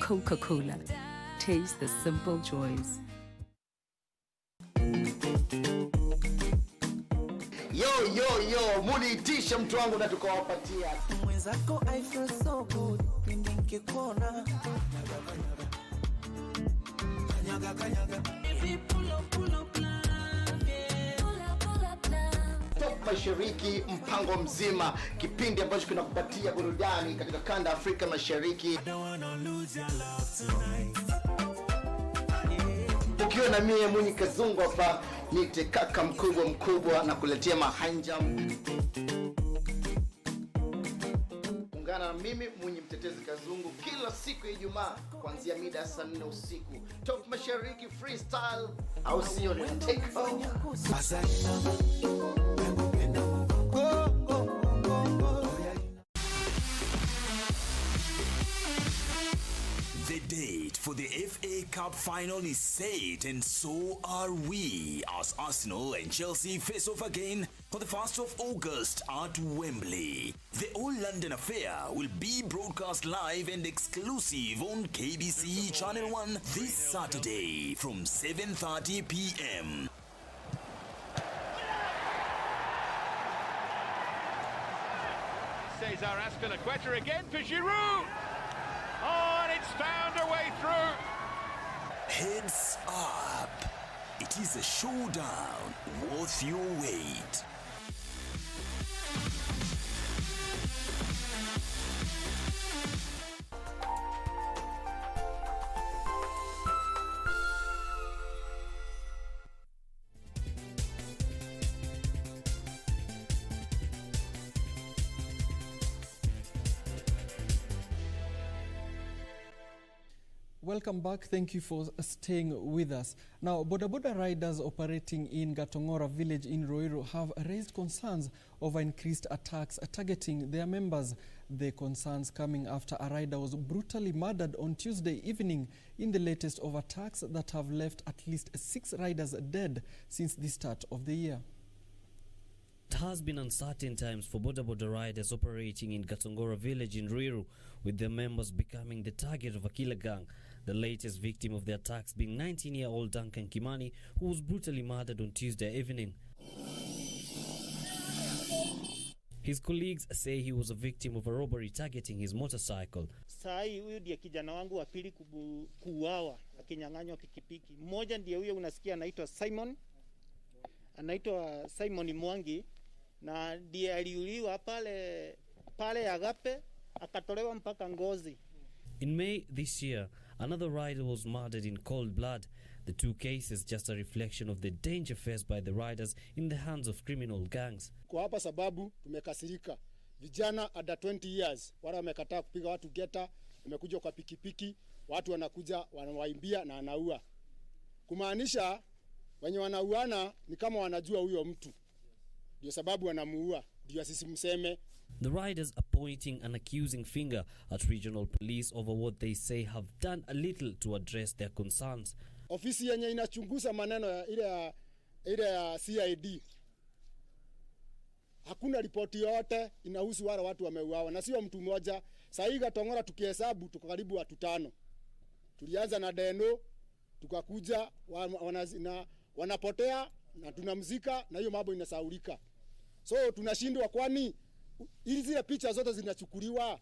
Coca-Cola. Taste the simple joys. Yo, muniitisha mtu wangu na tukawapatia. Mwenzako I feel so good, pindi nikikuona. Kanyaga. Pull up Top Mashariki, mpango mzima, kipindi ambacho kinakupatia burudani katika kanda Afrika Mashariki. Ukiwa na mie Munyi Kazungu hapa, nite kaka mkubwa na kuletea mahanja. Ungana na mimi Munyi Mtetezi Kazungu kila siku ya Ijumaa kuanzia mida ya saa 4 usiku. Top Mashariki freestyle au sio, ni take over. The date for the FA Cup final is set, and so are we, as Arsenal and Chelsea face off again on the 1st of August at Wembley. The All London affair will be broadcast live and exclusive on KBC Channel 1 this Saturday from 7:30 p.m. Cesar Azpilicueta again for Giroud. Oh, and it's found a way through. Heads up. It is a showdown worth your wait. Welcome back. Thank you for staying with us. Now, boda riders operating in Gatongora village in Ruiru have raised concerns over increased attacks targeting their members. The concerns coming after a rider was brutally murdered on Tuesday evening in the latest of attacks that have left at least 6 riders dead since the start of the year. It has been uncertain times for boda riders operating in Gatongora village in Ruiru, with their members becoming the target of a killer gang. The latest victim of the attacks being 19-year-old Duncan Kimani, who was brutally murdered on Tuesday evening. His colleagues say he was a victim of a robbery targeting his motorcycle. Sai huyu ndiye kijana wangu wa pili kuuawa akinyang'anywa pikipiki. Mmoja ndiye huyo unasikia anaitwa Simon Mwangi, na ndiye aliuliwa pale Agape akatolewa mpaka ngozi. In May this year, another rider was murdered in cold blood. The two cases just a reflection of the danger faced by the riders in the hands of criminal gangs. Kwa hapa sababu tumekasirika. Vijana under 20 years wala wamekataa kupiga watu geta, wamekuja kwa pikipiki, watu wanakuja wanawaimbia na anaua. Kumaanisha wenye wanauana ni kama wanajua huyo mtu. Ndio sababu wanamuua. Ndio sisi mseme. The riders are pointing an accusing finger at regional police over what they say have done a little to address their concerns. Ofisi yenye inachunguza maneno ya ile ya CID. Hakuna ripoti yote inahusu wale watu wameuawa, na sio mtu mmoja. Sasa Gatongora tukihesabu tuko karibu watu 5. Tulianza na Deno, tukakuja wanapotea na tunamzika, na hiyo mambo inasaulika. So tunashindwa, kwani zile picha zote zinachukuliwa.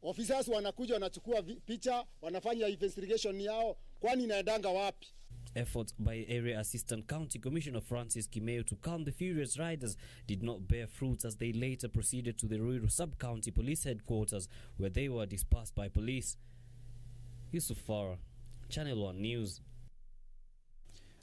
Officers wanakuja wanachukua picha, wanafanya investigation yao, kwani inaendanga wapi? Efforts by Area Assistant County Commissioner Francis Kimeo to calm the furious riders did not bear fruits, as they later proceeded to the Ruiru Sub-County Police Headquarters, where they were dispersed by police. Yusuf Farah, Channel 1 News.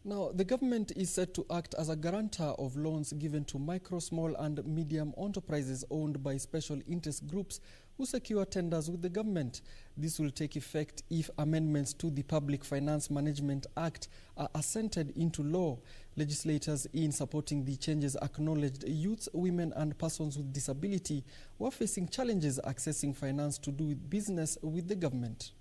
Now, the government is set to act as a guarantor of loans given to micro, small and medium enterprises owned by special interest groups who secure tenders with the government. This will take effect if amendments to the Public Finance Management Act are assented into law. Legislators in supporting the changes acknowledged youths, women and persons with disability were facing challenges accessing finance to do business with the government.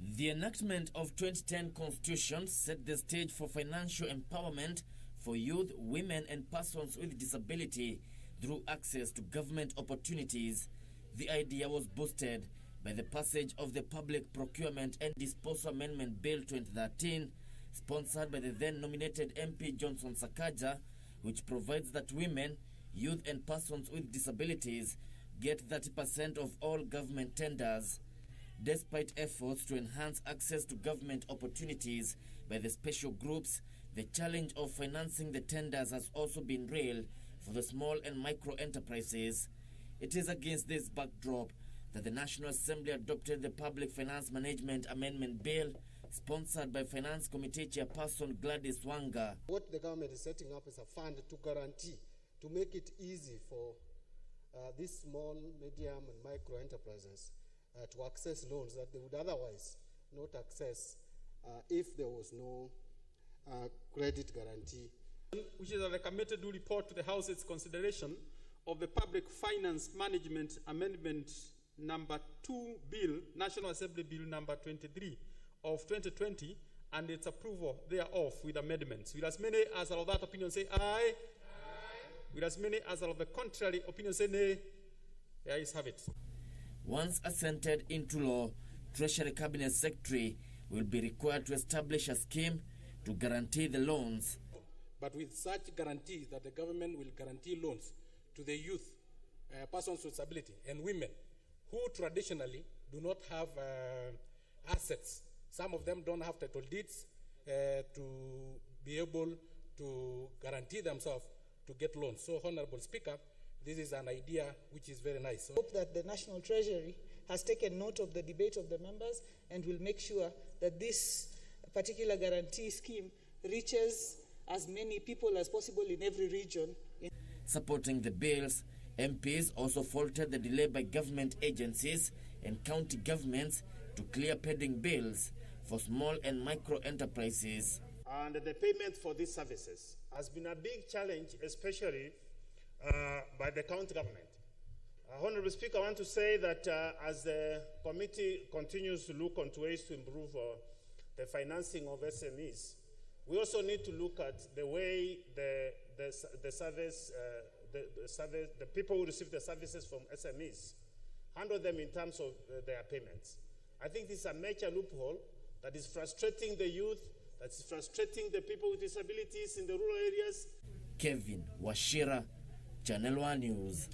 The enactment of 2010 Constitution set the stage for financial empowerment for youth, women and persons with disability through access to government opportunities. The idea was boosted by the passage of the Public Procurement and Disposal Amendment Bill 2013, sponsored by the then-nominated MP Johnson Sakaja, which provides that women, youth and persons with disabilities get 30% of all government tenders. Despite efforts to enhance access to government opportunities by the special groups, the challenge of financing the tenders has also been real for the small and micro enterprises. It is against this backdrop that the National Assembly adopted the Public Finance Management Amendment Bill, sponsored by Finance Committee Chairperson Gladys Wanga. What the government is setting up is a fund to guarantee, to make it easy for these small, medium and micro enterprises to access loans that they would otherwise not access if there was no credit guarantee. Which is a committee to report to the House's consideration of the Public Finance Management Amendment number 2 Bill, National Assembly Bill number 23 of 2020, and its approval thereof with amendments. Will as many as are of that opinion say aye? Aye. Will as many as are of the contrary opinion say nay? The ayes have it. Once assented into law, Treasury Cabinet Secretary will be required to establish a scheme to guarantee the loans. But with such guarantees that the government will guarantee loans to the youth, persons with disability, and women who traditionally do not have assets. Some of them don't have title deeds to be able to guarantee themselves to get loans. So, Honorable Speaker, this is an idea which is very nice. I hope that the National Treasury has taken note of the debate of the members and will make sure that this particular guarantee scheme reaches as many people as possible in every region. Supporting the bills, MPs also faulted the delay by government agencies and county governments to clear pending bills for small and micro enterprises. And the payment for these services has been a big challenge, especially by the county government. Honorable Speaker, I want to say that as the committee continues to look onto ways to improve the financing of SMEs, we also need to look at the way the people who receive the services from SMEs handle them in terms of their payments. I think this is a major loophole that is frustrating the youth, that is frustrating the people with disabilities in the rural areas. Kevin Washira, Channel 1 News.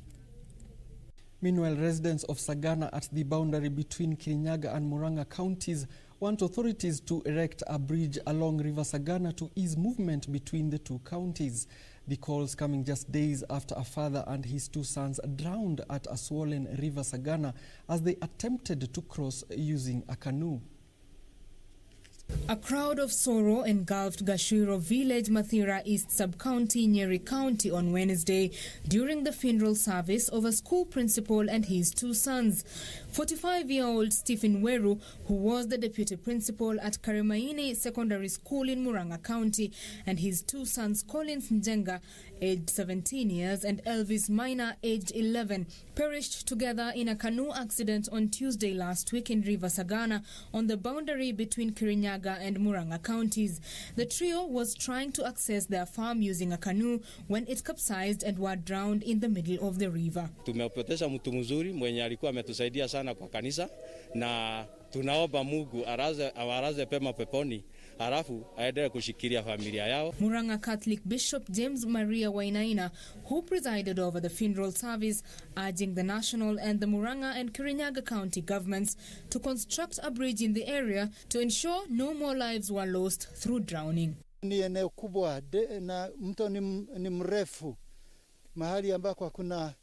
Meanwhile, residents of Sagana at the boundary between Kirinyaga and Murang'a counties want authorities to erect a bridge along River Sagana to ease movement between the two counties. The calls coming just days after a father and his two sons drowned at a swollen River Sagana as they attempted to cross using a canoe. A crowd of sorrow engulfed Gashiro village, Mathira East Sub-County, Nyeri County on Wednesday during the funeral service of a school principal and his two sons. 45-year-old Stephen Weru, who was the deputy principal at Karimaini Secondary School in Murang'a County, and his two sons Collins Njenga, aged 17 years, and Elvis Minor, aged 11, perished together in a canoe accident on Tuesday last week in River Sagana on the boundary between Kirinyaga and Murang'a counties. The trio was trying to access their farm using a canoe when it capsized and were drowned in the middle of the river. Tumepoteza mtu mzuri mwenye alikuwa ametusaidia sana kwa kanisa, na tunaomba Mungu awaraze pema peponi, halafu aendelee kushikilia familia yao. Murang'a Catholic Bishop James Maria Wainaina, who presided over the funeral service, urging the national and the Murang'a and Kirinyaga county governments to construct a bridge in the area to ensure no more lives were lost through drowning. Ni eneo kubwa na mto ni mrefu, mahali ambako kuna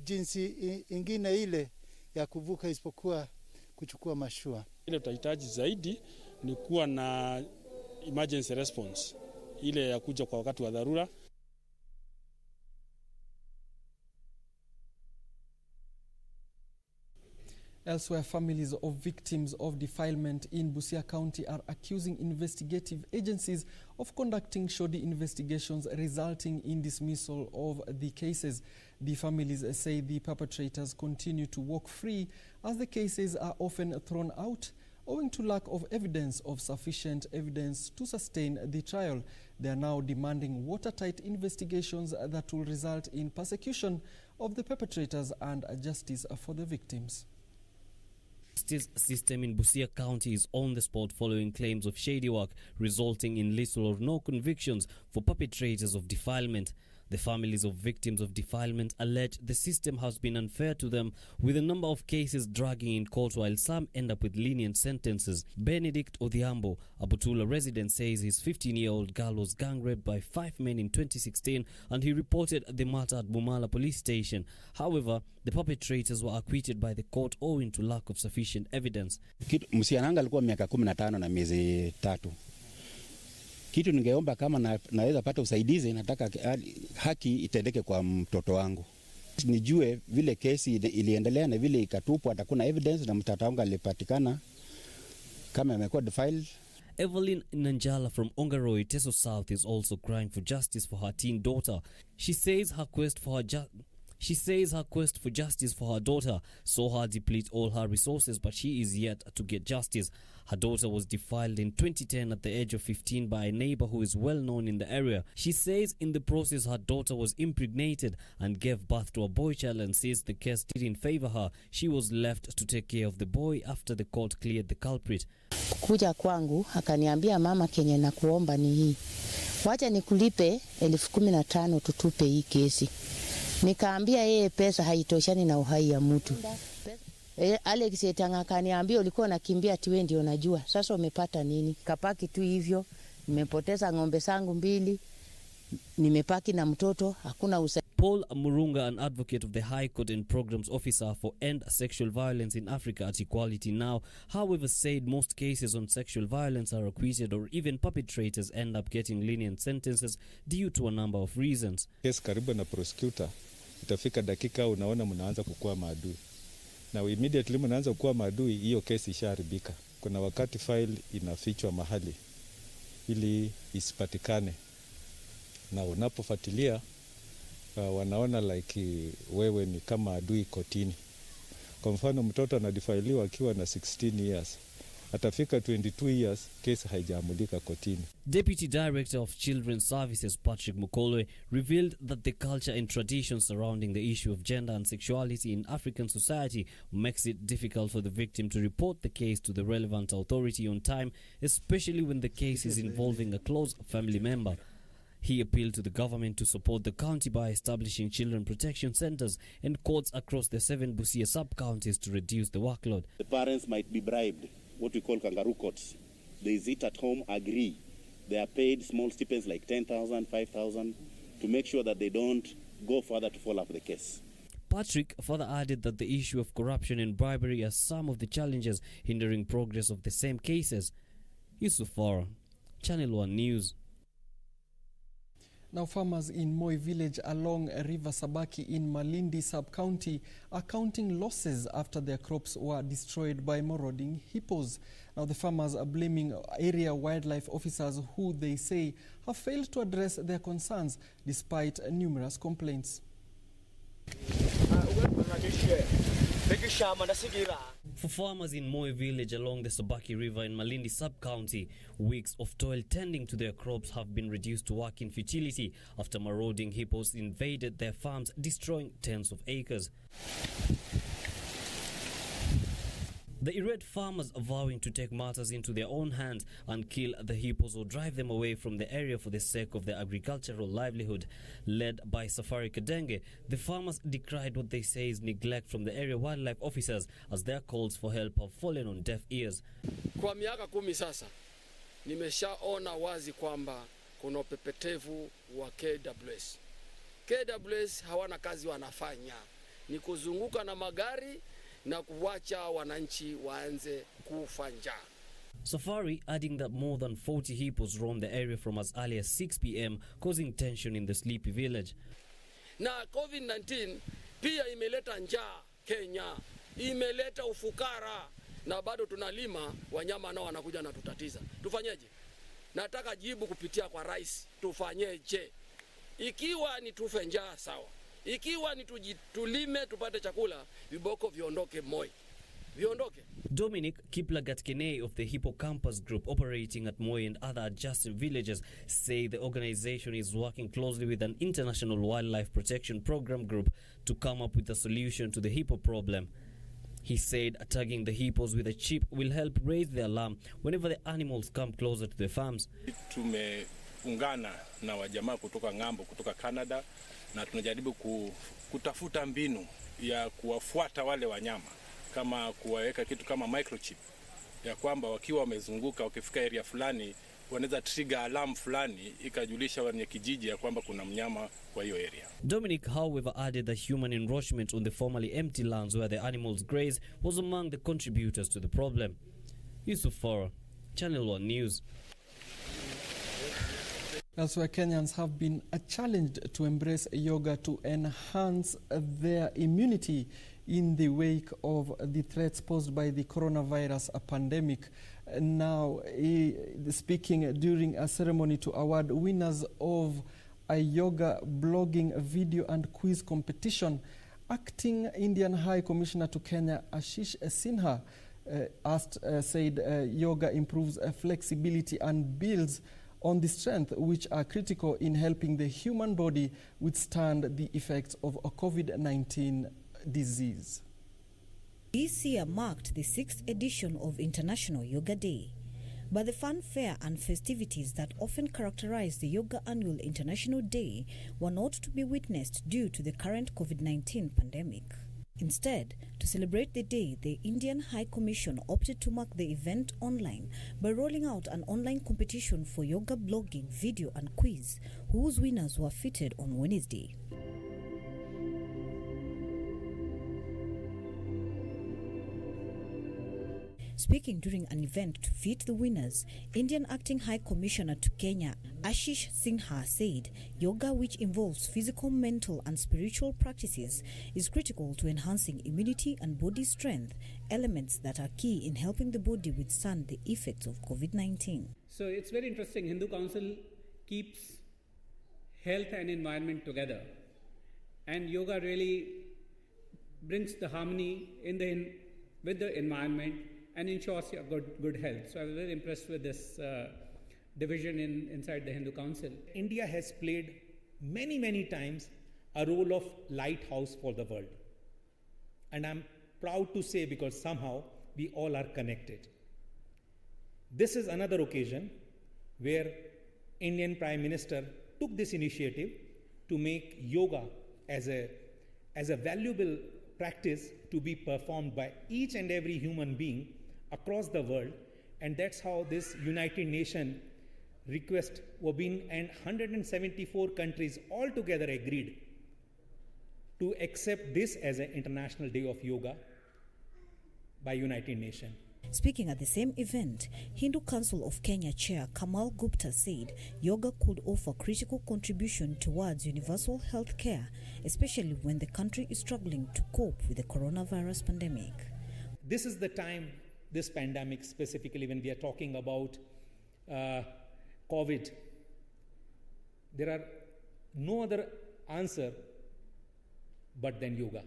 jinsi ingine ile ya kuvuka isipokuwa kuchukua mashua. Ile tutahitaji zaidi ni kuwa na emergency response, ile ya kuja kwa wakati wa dharura. Elsewhere, families of victims of defilement in Busia County are accusing investigative agencies of conducting shoddy investigations resulting in dismissal of the cases. The families say the perpetrators continue to walk free as the cases are often thrown out Owing to lack of evidence of sufficient evidence to sustain the trial, they are now demanding watertight investigations that will result in persecution of the perpetrators and justice for the victims. Justice system in Busia County is on the spot following claims of shady work resulting in little or no convictions for perpetrators of defilement. The families of victims of defilement allege the system has been unfair to them, with a number of cases dragging in court while some end up with lenient sentences. Benedict Odhiambo, a Butula resident, says his 15-year-old girl was gang raped by 5 men in 2016 and he reported the matter at Bumala police station. However, the perpetrators were acquitted by the court owing to lack of sufficient evidence. Msichana alikuwa miaka 15 na miezi 3. Kitu ningeomba kama naweza pata usaidizi, nataka haki itendeke kwa mtoto wangu. Nijue vile kesi iliendelea na vile ikatupwa, atakuna evidence na mtoto wangu alipatikana kama amekuwa defiled. Evelyn Nanjala from Ongaroi, Teso South, is also crying for justice for her teen daughter. She says her quest for justice for her daughter saw her deplete all her resources, but she is yet to get justice. Her daughter was defiled in 2010 at the age of 15 by a neighbor who is well known in the area. She says in the process her daughter was impregnated and gave birth to a boy child, and says the case didn't favor her. She was left to take care of the boy after the court cleared the culprit. Kuja kwangu akaniambia, mama, kenye na kuomba ni hii, wacha nikulipe 15,000 tutupe hii kesi. Nikaambia yeye pesa haitoshani na uhai ya mtu. Alex Etanga kaniambia, ulikuwa unakimbia ati wewe ndio unajua. Sasa umepata nini? Kapaki tu hivyo. Nimepoteza ng'ombe zangu 2. Nimepaki na mtoto, hakuna usaidizi. Paul Murunga, an advocate of the High Court and Programs Officer for End Sexual Violence in Africa at Equality Now, however, said most cases on sexual violence are acquitted, or even perpetrators end up getting lenient sentences due to a number of reasons. Case karibu na prosecutor, itafika dakika unaona mnaanza kukua maadui. Na immediately mnaanza kukua maadui, hiyo kesi ishaharibika. Kuna wakati file inafichwa mahali ili isipatikane, na unapofuatilia wanaona like wewe ni kama adui kotini. Kwa mfano, mtoto anadifailiwa akiwa na 16 years. Atafika 22 years, kesi haijaamulika kotini. Deputy Director of Children's Services Patrick Mukolwe revealed that the culture and traditions surrounding the issue of gender and sexuality in African society makes it difficult for the victim to report the case to the relevant authority on time, especially when the case is involving a close family member. He appealed to the government to support the county by establishing children protection centers and courts across the 7 Busia sub-counties to reduce the workload. The parents might be bribed, what we call kangaroo courts. They sit at home, agree. They are paid small stipends like 10,000, 5,000 to make sure that they don't go further to follow up the case. Patrick further added that the issue of corruption and bribery are some of the challenges hindering progress of the same cases. Yusuf Farah, Channel 1 News. Now, farmers in Moi village along River Sabaki in Malindi sub-county are counting losses after their crops were destroyed by marauding hippos. Now, the farmers are blaming area wildlife officers who they say have failed to address their concerns despite numerous complaints. For farmers in Moi village along the Sabaki River in Malindi sub-county, weeks of toil tending to their crops have been reduced to work in futility after marauding hippos invaded their farms, destroying tens of acres. The irate farmers are vowing to take matters into their own hands and kill the hippos or drive them away from the area for the sake of their agricultural livelihood. Led by Safari Kadenge, the farmers decried what they say is neglect from the area wildlife officers as their calls for help have fallen on deaf ears. Kwa miaka 10 sasa, nimeshaona wazi kwamba kuna upepetevu wa KWS. KWS hawana kazi wanafanya, ni kuzunguka na magari na kuwacha wananchi waanze kufa njaa. Safari adding that more than 40 hippos roam the area from as early as 6 p.m, causing tension in the sleepy village. Na COVID-19 pia imeleta njaa Kenya, imeleta ufukara, na bado tunalima, wanyama nao wanakuja na tutatiza. Tufanyeje? Nataka jibu kupitia kwa rais, tufanyeje? Ikiwa ni tufe njaa sawa. Ikiwa ni tulime tupate chakula, viboko viondoke Moi. viondoke. Dominic Kiplagat-Kenei of the HIPPO campus group operating at Moi and other adjacent villages say the organization is working closely with an international wildlife protection program group to come up with a solution to the hippo problem. He said tagging the hippos with a chip will help raise the alarm whenever the animals come closer to the farms. Tumeungana na wajamaa kutoka ng'ambo, kutoka Canada, na tunajaribu kutafuta mbinu ya kuwafuata wale wanyama, kama kuwaweka kitu kama microchip ya kwamba wakiwa wamezunguka, wakifika area fulani wanaweza trigger alarm fulani ikajulisha wenye kijiji ya kwamba kuna mnyama kwa hiyo area. Dominic, however, added that human encroachment on the formerly empty lands where the animals graze was among the contributors to the problem. Yusuf Farah, Channel 1 News. Elsewhere, Kenyans have been challenged to embrace yoga to enhance their immunity in the wake of the threats posed by the coronavirus pandemic. Now, speaking during a ceremony to award winners of a yoga blogging video and quiz competition, Acting Indian High Commissioner to Kenya, Ashish Sinha, said yoga improves flexibility and builds on the strength which are critical in helping the human body withstand the effects of a COVID-19 disease. This year marked the 6th edition of International Yoga Day, but the fanfare and festivities that often characterize the Yoga Annual International Day were not to be witnessed due to the current COVID-19 pandemic. Instead, to celebrate the day, the Indian High Commission opted to mark the event online by rolling out an online competition for yoga blogging, video and quiz, whose winners were featured on Wednesday. Speaking during an event to feat the winners, Indian Acting High Commissioner to Kenya, Ashish Sinha, said yoga, which involves physical, mental and spiritual practices, is critical to enhancing immunity and body strength, elements that are key in helping the body withstand the effects of COVID-19. So it's very interesting. Hindu Council keeps health and environment together, and yoga really brings the harmony with the environment and ensures your good health. So I was very impressed with this division inside the Hindu Council. India has played many times a role of lighthouse for the world. And I'm proud to say, because somehow we all are connected. This is another occasion where Indian Prime Minister took this initiative to make yoga as a valuable practice to be performed by each and every human being across the world, and that's how this United Nations request were being, and 174 countries altogether agreed to accept this as an International Day of Yoga by United Nations. Speaking at the same event, Hindu Council of Kenya Chair Kamal Gupta said yoga could offer critical contribution towards universal health care, especially when the country is struggling to cope with the coronavirus pandemic. This is the time, this pandemic specifically, when we are talking about COVID, there are no other answer but then yoga.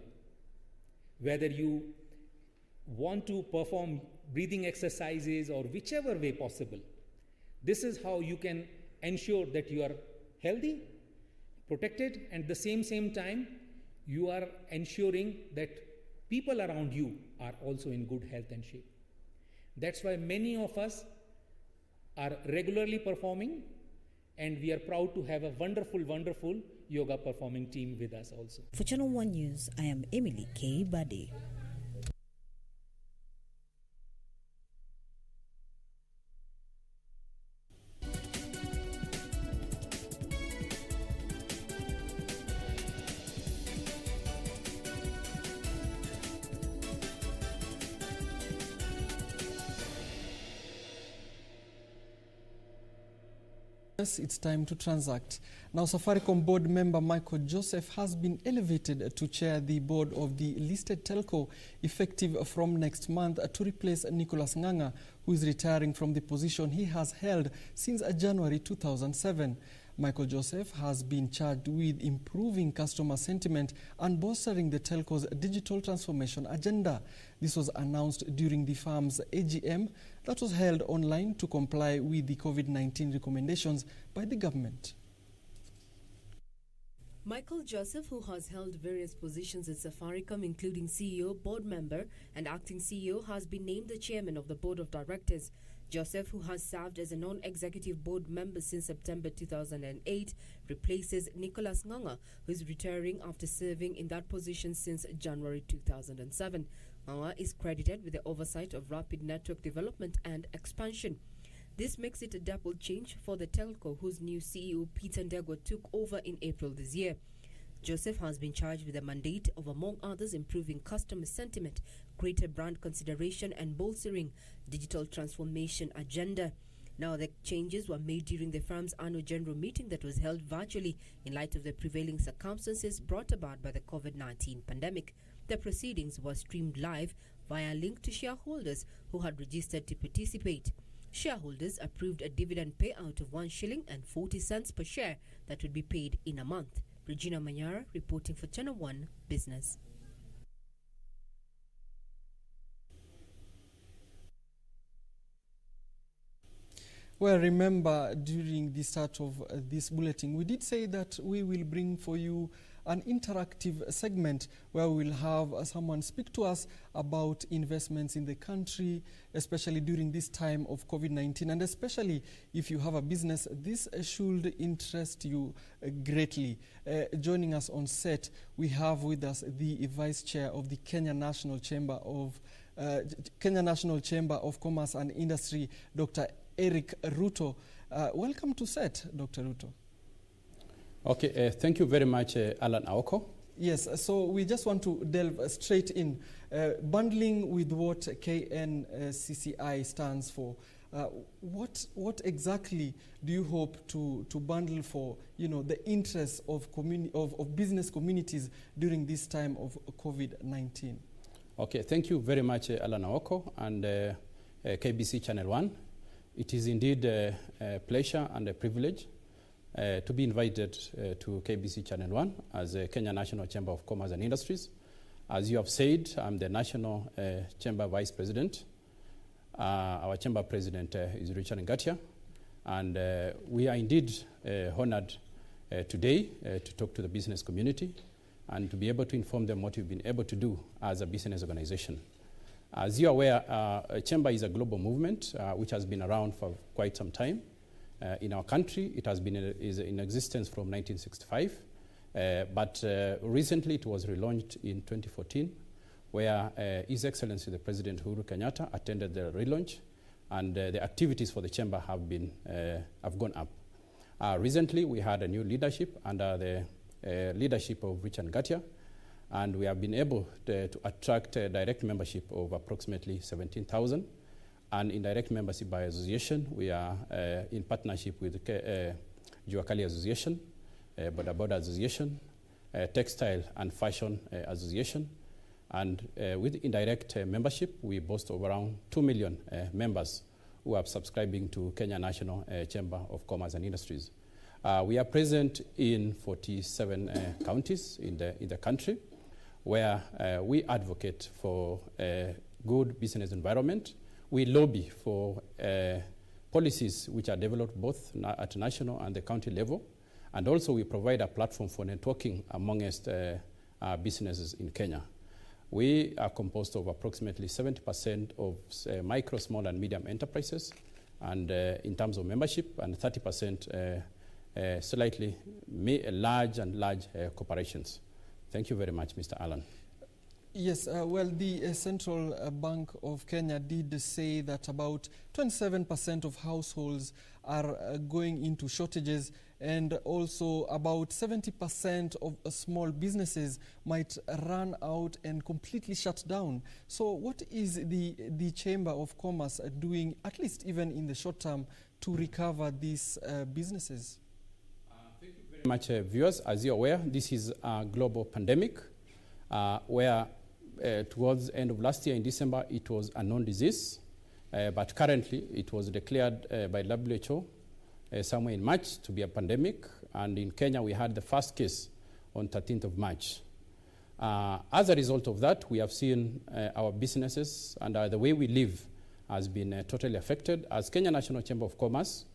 Whether you want to perform breathing exercises or whichever way possible, this is how you can ensure that you are healthy, protected, and at the same time you are ensuring that people around you are also in good health and shape. That's why many of us are regularly performing, and we are proud to have a wonderful yoga performing team with us also. For Channel 1 News, I am Emily K. Bade. It's time to transact. Now, Safaricom board member Michael Joseph has been elevated to chair the board of the listed telco effective from next month to replace Nicholas Nganga, who is retiring from the position he has held since January 2007. Michael Joseph has been charged with improving customer sentiment and bolstering the telco's digital transformation agenda. This was announced during the firm's AGM that was held online to comply with the COVID-19 recommendations by the government. Michael Joseph, who has held various positions at Safaricom, including CEO, board member, and acting CEO, has been named the chairman of the board of directors. Joseph, who has served as a non-executive board member since September 2008, replaces Nicholas Nganga, who is retiring after serving in that position since January 2007. Nganga is credited with the oversight of rapid network development and expansion. This makes it a double change for the telco, whose new CEO, Peter Ndegwa, took over in April this year. Joseph has been charged with a mandate of, among others, improving customer sentiment, greater brand consideration, and bolstering digital transformation agenda. Now, the changes were made during the firm's annual general meeting that was held virtually in light of the prevailing circumstances brought about by the COVID-19 pandemic. The proceedings were streamed live via a link to shareholders who had registered to participate. Shareholders approved a dividend payout of 1 shilling and 40 cents per share that would be paid in a month. Regina Manyara reporting for Channel 1 Business. Well, remember, during the start of this bulletin, we did say that we will bring for you an interactive segment where we'll have someone speak to us about investments in the country, especially during this time of COVID-19, and especially if you have a business, this should interest you greatly. Joining us on set, we have with us the Vice Chair of the Kenya National Chamber of Commerce and Industry, Dr. Eric Ruto. Welcome to set, Dr. Ruto. Okay, thank you very much, Allan Aoko. Yes, so we just want to delve straight in. Bundling with what KNCCI stands for, what exactly do you hope to bundle for, the interests of business communities during this time of COVID-19? Okay, thank you very much, Allan Aoko and KBC Channel 1. It is indeed a pleasure and a privilege to be invited to KBC Channel 1 as a Kenya National Chamber of Commerce and Industries. As you have said, I'm the National Chamber Vice President. Our Chamber President is Richard Ngatia. And we are indeed honored today to talk to the business community and to be able to inform them what we've been able to do as a business organization. As you're aware, Chamber is a global movement which has been around for quite some time. In our country, it has been in existence from 1965, but recently it was relaunched in 2014, where His Excellency the President Uhuru Kenyatta attended the relaunch, and the activities for the Chamber have gone up. Recently, we had a new leadership under the leadership of Richard Ngatia, and we have been able to attract direct membership of approximately 17,000. And in direct membership by association, we are in partnership with Juakali Association, Boda Boda Association, Textile and Fashion Association. And with indirect membership, we boast of around 2 million members who are subscribing to Kenya National Chamber of Commerce and Industries. We are present in 47 counties in the country, where we advocate for a good business environment. We lobby for policies which are developed both at national and the county level, and also we provide a platform for networking amongst businesses in Kenya. We are composed of approximately 70% of micro, small, and medium enterprises, and in terms of membership, and 30% slightly large corporations. Thank you very much, Mr. Allan. Yes, well, the Central Bank of Kenya did say that about 27% of households are going into shortages, and also about 70% of small businesses might run out and completely shut down. So what is the Chamber of Commerce doing, at least even in the short term, to recover these businesses? Thank you very much, viewers. As you're aware, this is a global pandemic where towards the end of last year in December, it was a known disease, but currently it was declared by WHO somewhere in March to be a pandemic, and in Kenya we had the first case on 13th of March. As a result of that, we have seen our businesses and the way we live has been totally affected. As Kenya National Chamber of Commerce,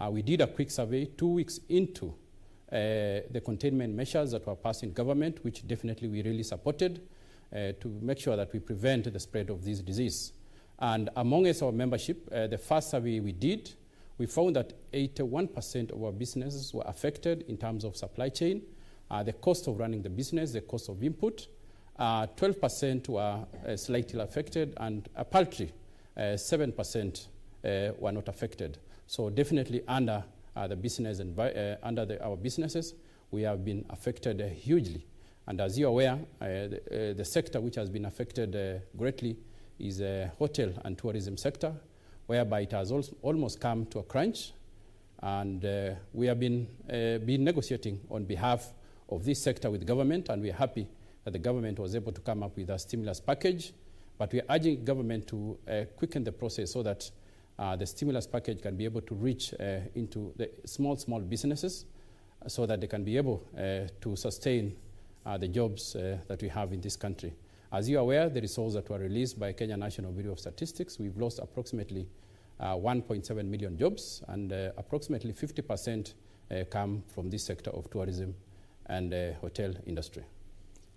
we did a quick survey 2 weeks into the containment measures that were passed in government, which definitely we really supported to make sure that we prevent the spread of this disease. And amongst our membership, the first survey we did, we found that 81% of our businesses were affected in terms of supply chain, the cost of running the business, the cost of input. 12% were slightly affected, and a paltry 7% were not affected. So definitely under the business and our businesses, we have been affected hugely. And as you're aware, the sector which has been affected greatly is the hotel and tourism sector, whereby it has almost come to a crunch. And we have been negotiating on behalf of this sector with government, and we are happy that the government was able to come up with a stimulus package. But we are urging government to quicken the process so that the stimulus package can be able to reach into the small businesses so that they can be able to sustain the jobs that we have in this country. As you are aware, the results that were released by Kenya National Bureau of Statistics, we've lost approximately 1.7 million jobs, and approximately 50% come from this sector of tourism and hotel industry.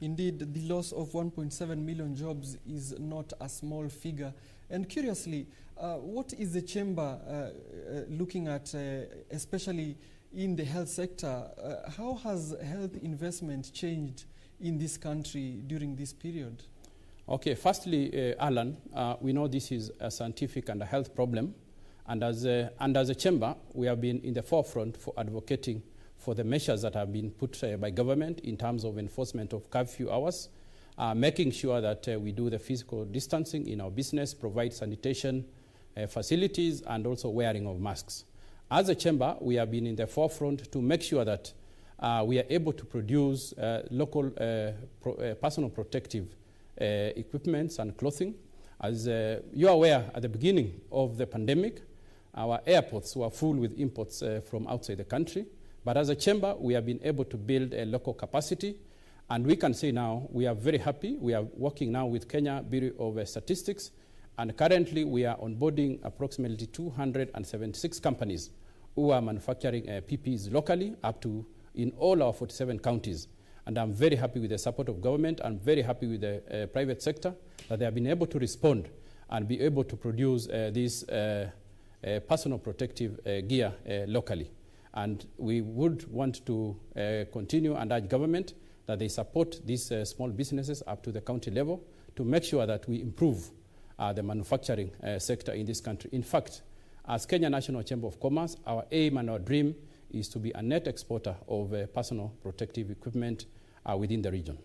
Indeed, the loss of 1.7 million jobs is not a small figure. And curiously, what is the chamber looking at, especially in the health sector? How has health investment changed in this country during this period? Okay, firstly, Allan, we know this is a scientific and a health problem, and as a chamber, we have been in the forefront for advocating for the measures that have been put by government in terms of enforcement of curfew hours, making sure that we do the physical distancing in our business, provide sanitation facilities, and also wearing of masks. As a chamber, we have been in the forefront to make sure that we are able to produce local personal protective equipments and clothing. As you are aware, at the beginning of the pandemic, our airports were full with imports from outside the country. But as a chamber, we have been able to build a local capacity, and we can say now we are very happy. We are working now with Kenya Bureau of Statistics, and currently we are onboarding approximately 276 companies who are manufacturing PPEs locally up to in all our 47 counties. And I'm very happy with the support of government. I'm very happy with the private sector that they have been able to respond and be able to produce this personal protective gear locally. And we would want to continue and urge government that they support these small businesses up to the county level to make sure that we improve the manufacturing sector in this country. In fact, as Kenya National Chamber of Commerce, our aim and our dream is to be a net exporter of personal protective equipment within the region.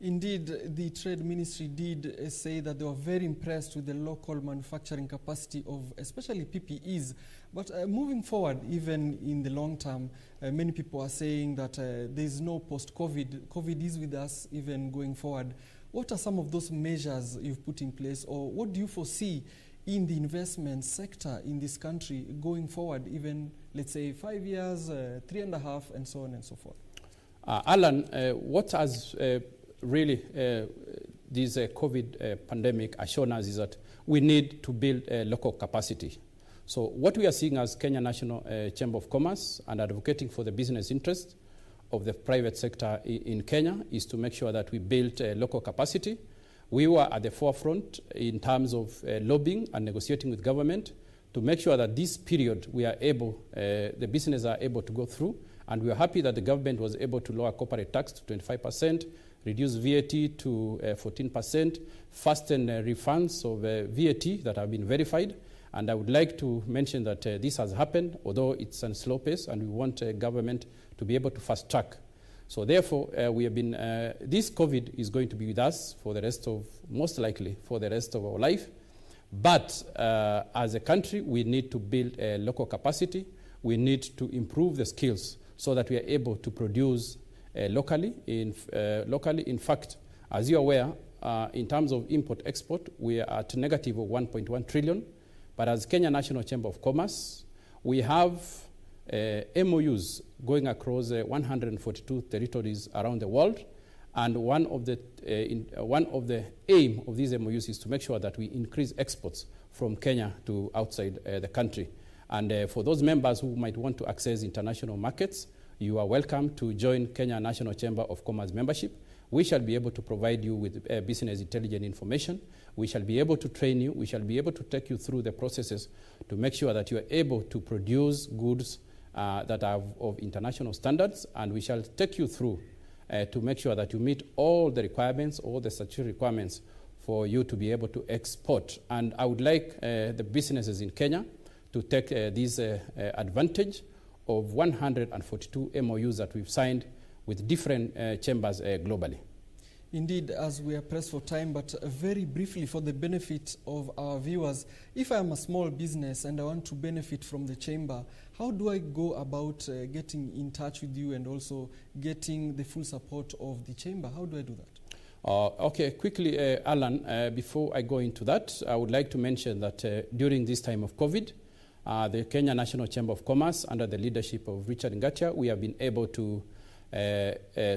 Indeed, the Trade Ministry did say that they were very impressed with the local manufacturing capacity of especially PPEs. But moving forward, even in the long term, many people are saying that there is no post-COVID. COVID is with us even going forward. What are some of those measures you've put in place, or what do you foresee in the investment sector in this country going forward, even, let's say, 5 years, 3.5, and so on and so forth? Allan, what has really this COVID pandemic has shown us is that we need to build a local capacity. So what we are seeing as Kenya National Chamber of Commerce and advocating for the business interest of the private sector in Kenya is to make sure that we build a local capacity. We were at the forefront in terms of lobbying and negotiating with government to make sure that this period we are able, the businesses are able to go through, and we are happy that the government was able to lower corporate tax to 25%, reduce VAT to 14%, fasten refunds of VAT that have been verified. And I would like to mention that this has happened, although it's a slow pace, and we want government to be able to fast track. So therefore, we have been, this COVID is going to be with us for the rest of, most likely, for the rest of our life. But as a country, we need to build a local capacity. We need to improve the skills so that we are able to produce locally. In fact, as you're aware, in terms of import-export, we are at negative of 1.1 trillion. But as Kenya National Chamber of Commerce, we have MOUs going across 142 territories around the world. And one of the aim of these MOUs is to make sure that we increase exports from Kenya to outside the country. And for those members who might want to access international markets, you are welcome to join Kenya National Chamber of Commerce membership. We shall be able to provide you with business intelligence information. We shall be able to train you. We shall be able to take you through the processes to make sure that you are able to produce goods that are of international standards, and we shall take you through to make sure that you meet all the requirements, all the statutory requirements for you to be able to export. And I would like the businesses in Kenya to take this advantage of 142 MOUs that we've signed with different chambers globally. Indeed, as we are pressed for time, but very briefly for the benefit of our viewers, if I am a small business and I want to benefit from the chamber, how do I go about getting in touch with you and also getting the full support of the chamber? How do I do that? Okay, quickly, Alan, before I go into that, I would like to mention that during this time of COVID, the Kenya National Chamber of Commerce, under the leadership of Richard Ngatia, we have been able to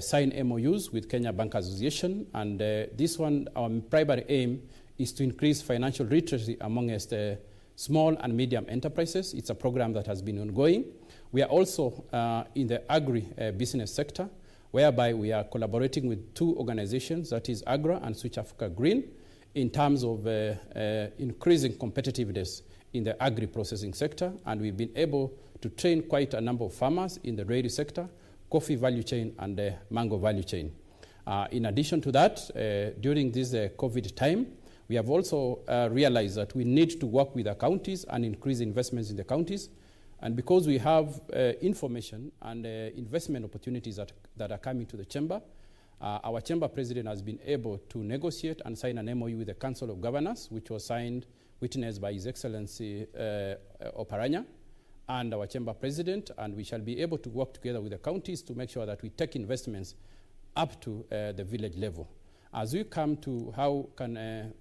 sign MOUs with Kenya Bank Association, and this one, our primary aim is to increase financial literacy amongst small and medium enterprises. It's a program that has been ongoing. We are also in the agri-business sector, whereby we are collaborating with two organizations, that is AGRA and Switch Africa Green, in terms of increasing competitiveness in the agri-processing sector, and we've been able to train quite a number of farmers in the dairy sector, coffee value chain, and the mango value chain. In addition to that, during this COVID time, we have also realized that we need to work with the counties and increase investments in the counties. And because we have information and investment opportunities that are coming to the chamber, our chamber president has been able to negotiate and sign an MOU with the Council of Governors, which was witnessed by His Excellency Oparanya and our chamber president, and we shall be able to work together with the counties to make sure that we take investments up to the village level. As we come to how can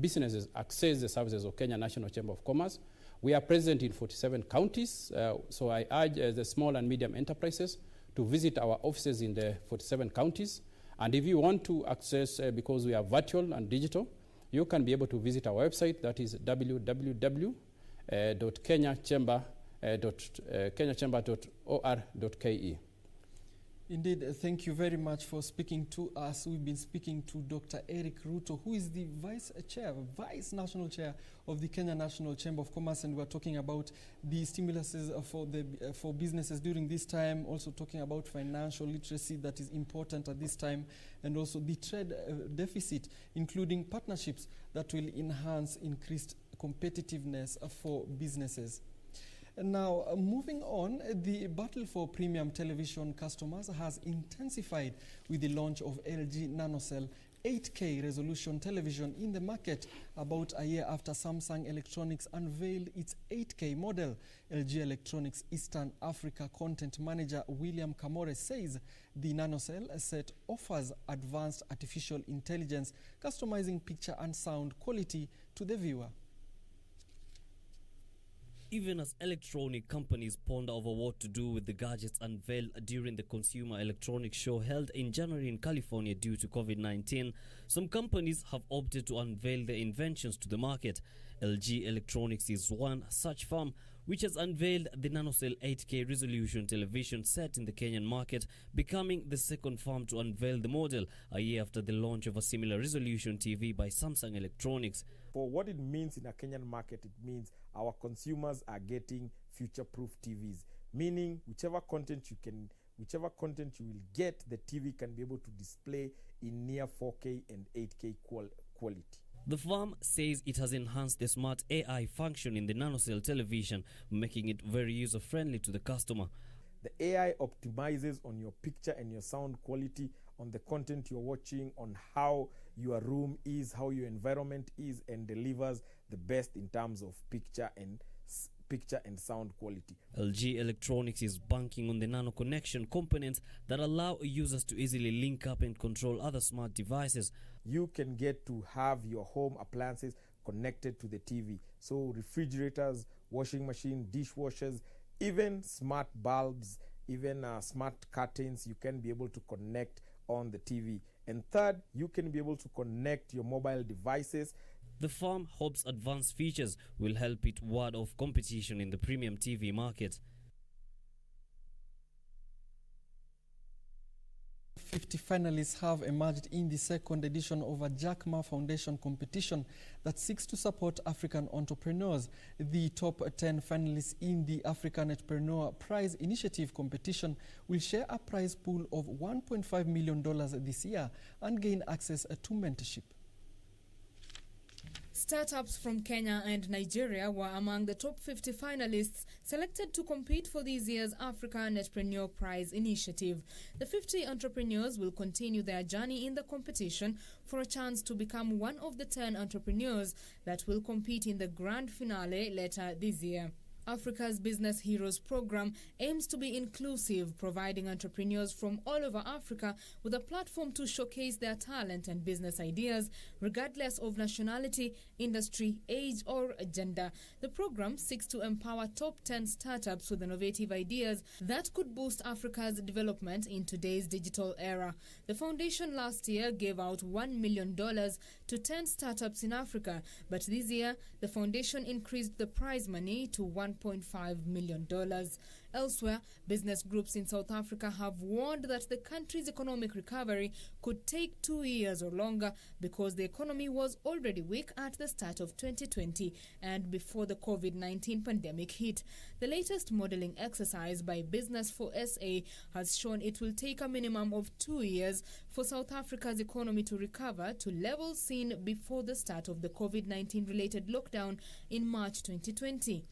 businesses access the services of Kenya National Chamber of Commerce, we are present in 47 counties, so I urge the small and medium enterprises to visit our offices in the 47 counties. And if you want to access, because we are virtual and digital, you can be able to visit our website, that is www.kenyachamber.or.ke. Indeed, thank you very much for speaking to us. We've been speaking to Dr. Eric Ruto, who is the Vice National Chair of the Kenya National Chamber of Commerce, and we're talking about the stimuluses for businesses during this time, also talking about financial literacy that is important at this time, and also the trade deficit, including partnerships that will enhance increased competitiveness for businesses. Now, moving on, the battle for premium television customers has intensified with the launch of LG NanoCell 8K resolution television in the market about a year after Samsung Electronics unveiled its 8K model. LG Electronics Eastern Africa content manager William Kamore says the NanoCell set offers advanced artificial intelligence, customizing picture and sound quality to the viewer. Even as electronic companies ponder over what to do with the gadgets unveiled during the Consumer Electronics Show held in January in California due to COVID-19, some companies have opted to unveil their inventions to the market. LG Electronics is one such firm which has unveiled the NanoCell 8K resolution television set in the Kenyan market, becoming the second firm to unveil the model a year after the launch of a similar resolution TV by Samsung Electronics. For what it means in a Kenyan market, it means our consumers are getting future-proof TVs, meaning whichever content you will get, the TV can be able to display in near 4K and 8K quality. The firm says it has enhanced the smart AI function in the NanoCell television, making it very user-friendly to the customer. The AI optimizes on your picture and your sound quality, on the content you're watching, on how your room is, how your environment is, and delivers the best in terms of picture and sound quality. LG Electronics is banking on the nano connection components that allow users to easily link up and control other smart devices. You can get to have your home appliances connected to the TV. So refrigerators, washing machine, dishwashers, Even smart bulbs, even smart curtains, you can be able to connect on the TV. And third, you can be able to connect your mobile devices. The firm hopes advanced features will help it ward off competition in the premium TV market. 50 finalists have emerged in the second edition of a Jack Ma Foundation competition that seeks to support African entrepreneurs. The top 10 finalists in the African Entrepreneur Prize Initiative competition will share a prize pool of $1.5 million this year and gain access to mentorship. Startups from Kenya and Nigeria were among the top 50 finalists selected to compete for this year's African Entrepreneur Prize Initiative. The 50 entrepreneurs will continue their journey in the competition for a chance to become one of the 10 entrepreneurs that will compete in the grand finale later this year. Africa's Business Heroes program aims to be inclusive, providing entrepreneurs from all over Africa with a platform to showcase their talent and business ideas, regardless of nationality, industry, age, or gender. The program seeks to empower top 10 startups with innovative ideas that could boost Africa's development in today's digital era. The foundation last year gave out $1 million to 10 startups in Africa, but this year the foundation increased the prize money to $1.5 million. Elsewhere, business groups in South Africa have warned that the country's economic recovery could take 2 years or longer because the economy was already weak at the start of 2020 and before the COVID-19 pandemic hit. The latest modeling exercise by Business for SA has shown it will take a minimum of 2 years for South Africa's economy to recover to levels seen before the start of the COVID-19 related lockdown in March 2020.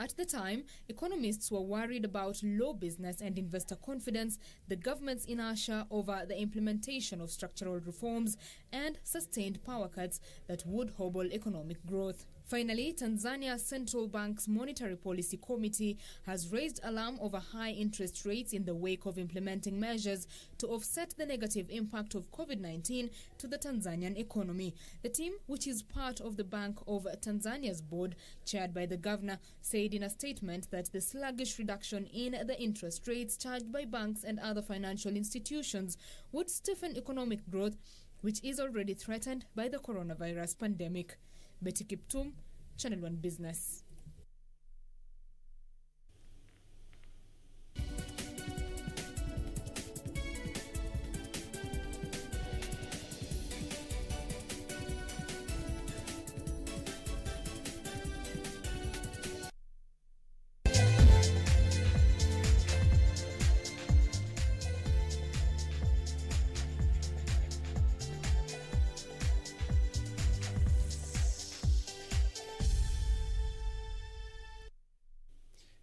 At the time, economists were worried about low business and investor confidence, the government's inertia over the implementation of structural reforms, and sustained power cuts that would hobble economic growth. Finally, Tanzania Central Bank's Monetary Policy Committee has raised alarm over high interest rates in the wake of implementing measures to offset the negative impact of COVID-19 to the Tanzanian economy. The team, which is part of the Bank of Tanzania's board, chaired by the governor, said in a statement that the sluggish reduction in the interest rates charged by banks and other financial institutions would stiffen economic growth, which is already threatened by the coronavirus pandemic. Betty Kiptum, Channel 1 Business.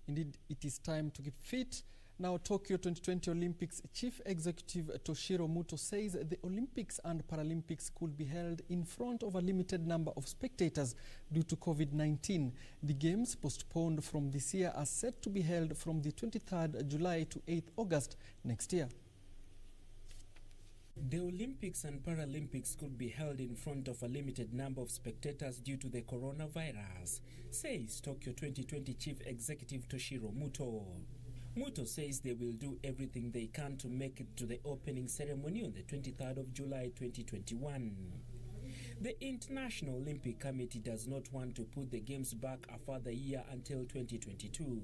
Indeed, it is time to keep fit. Now, Tokyo 2020 Olympics Chief Executive Toshiro Muto says the Olympics and Paralympics could be held in front of a limited number of spectators due to COVID-19. The games, postponed from this year, are set to be held from the 23rd July to 8th August next year. The Olympics and Paralympics could be held in front of a limited number of spectators due to the coronavirus, says Tokyo 2020 Chief Executive Toshiro Muto. Muto says they will do everything they can to make it to the opening ceremony on the 23rd of July 2021. The International Olympic Committee does not want to put the Games back a further year until 2022.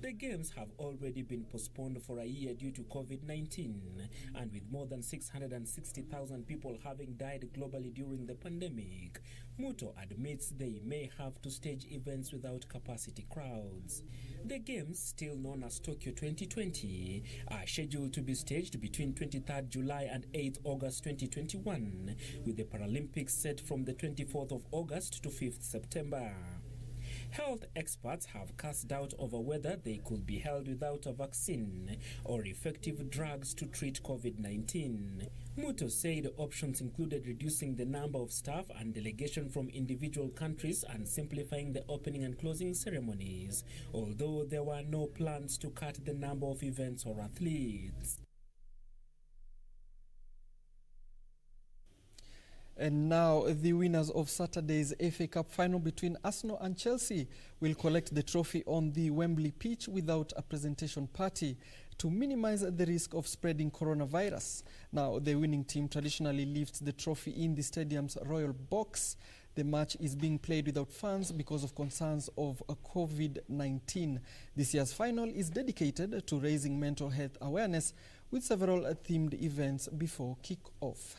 The Games have already been postponed for a year due to COVID-19, and with more than 660,000 people having died globally during the pandemic, Muto admits they may have to stage events without capacity crowds. The Games, still known as Tokyo 2020, are scheduled to be staged between 23rd July and 8th August 2021, with the Paralympics set from the 24th of August to 5th September. Health experts have cast doubt over whether they could be held without a vaccine or effective drugs to treat COVID-19. Muto said options included reducing the number of staff and delegation from individual countries and simplifying the opening and closing ceremonies, although there were no plans to cut the number of events or athletes. And now the winners of Saturday's FA Cup final between Arsenal and Chelsea will collect the trophy on the Wembley pitch without a presentation party to minimize the risk of spreading coronavirus. Now, the winning team traditionally lifts the trophy in the stadium's royal box. The match is being played without fans because of concerns of COVID-19. This year's final is dedicated to raising mental health awareness with several themed events before kick-off.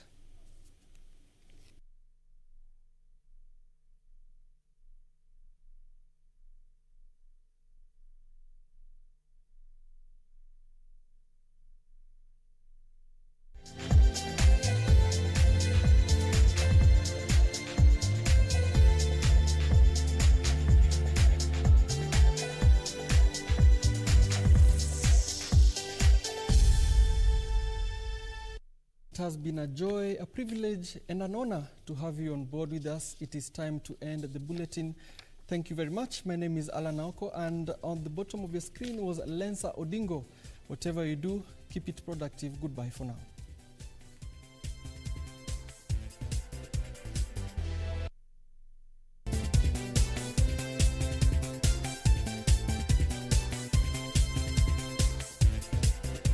It has been a joy, a privilege, and an honor to have you on board with us. It is time to end the bulletin. Thank you very much. My name is Allan Aoko, and on the bottom of your screen was Lensa Odingo. Whatever you do, keep it productive. Goodbye for now.